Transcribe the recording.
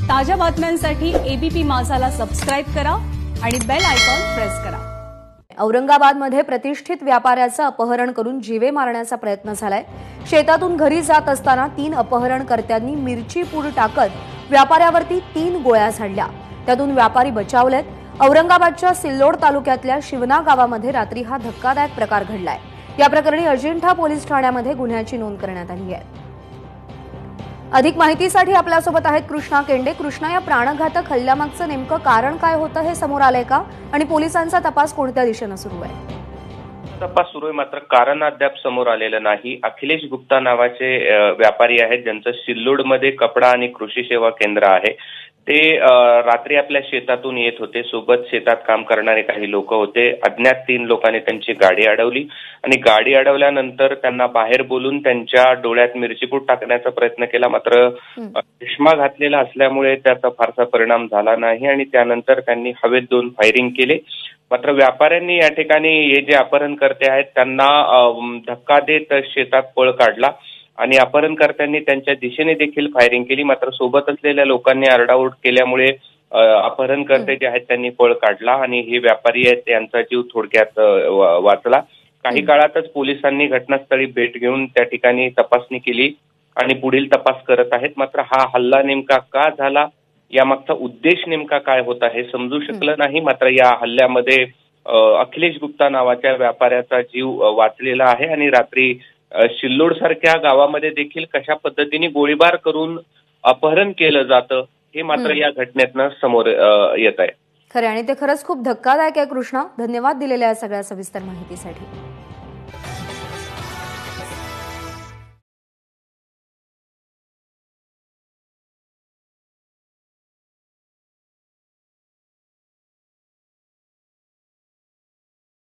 ताज्या बातम्यांसाठी ABP माझाला subscribe करा आणि बेल आयकॉन प्रेस करा। औरंगाबादमध्ये प्रतिष्ठित व्यापाऱ्याचं अपहरण करून जीवे मारण्याचा प्रयत्न झालाय। शेतातून घरी जात असताना 3 अपहरणकर्त्यांनी मिरची पूड टाकत व्यापाऱ्यावरती 3 गोळ्या झाडल्या। त्यातून व्यापारी बचावलेत। औरंगाबादच्या सिल्लोड तालुक्यातल्या शिवना गावामध्ये रात्री हा धक्कादायक प्रकार घडलाय। या प्रकरणी अजिंठा पोलीस ठाण्यामध्ये गुन्ह्याची नोंद करण्यात आली आहे। अधिक माहितीसाठी आपल्यासोबत आहेत कृष्णा केंडे। कृष्णा, या प्राणघातक हल्ल्यामागचं नेमकं कारण काय होतं हे समोर आलंय का आणि पोलिसांचा तपास कोणत्या दिशेने सुरू आहे? तपास सुरू आहे, मात्र कारण अद्याप समोर आलेलं नाही। अखिलेश गुप्ता नावाचे व्यापारी आहेत, ज्यांचं सिल्लोडमध्ये कपडा आणि कृषी सेवा केंद्र आहे। ते रात्री आपल्या शेतातून येत होते। सोबत शेतात काम करणारे काही लोक होते। अज्ञात 3 लोकांनी त्यांची गाडी अडवली आणि गाडी अडवल्यानंतर त्यांना बाहेर बोलून त्यांच्या डोळ्यात मिरचीपूड टाकण्याचा प्रयत्न केला। मात्र चष्मा घातलेला असल्यामुळे त्याचा फारसा परिणाम झाला नाही आणि त्यानंतर त्यांनी हवेत 2 फायरिंग केले। मात्र व्यापाऱ्यांनी या ठिकाणी हे जे अपहरणकर्ते आहेत त्यांना धक्का देत शेतात पळ काढला आणि अपहरणकर्त्यांनी त्यांच्या दिशेने देखील फायरिंग केली। मात्र सोबत असलेल्या लोकांनी आरडाओरड केल्यामुळे अपहरणकर्ते जे आहेत त्यांनी पळ काढला आणि हे व्यापारी आहेत त्यांचा जीव थोडक्यात वाचला। काही काळातच पोलिसांनी घटनास्थळी भेट घेऊन त्या ठिकाणी तपासणी केली आणि पुढील तपास करत आहेत। मात्र हा हल्ला नेमका का झाला, यामागचा उद्देश नेमका काय होता हे समजू शकलं नाही। मात्र या हल्ल्यामध्ये अखिलेश गुप्ता नावाच्या व्यापाऱ्याचा जीव वाचलेला आहे आणि रात्री सिल्लोड सारख्या गावामध्ये देखील कशा पद्धतीने गोळीबार करून अपहरण केलं जातं हे मात्र या घटनेतनं समोर येत आहे। खरं, आणि ते खरंच खूप धक्कादायक आहे। कृष्णा, धन्यवाद दिलेल्या या सगळ्या सविस्तर माहितीसाठी।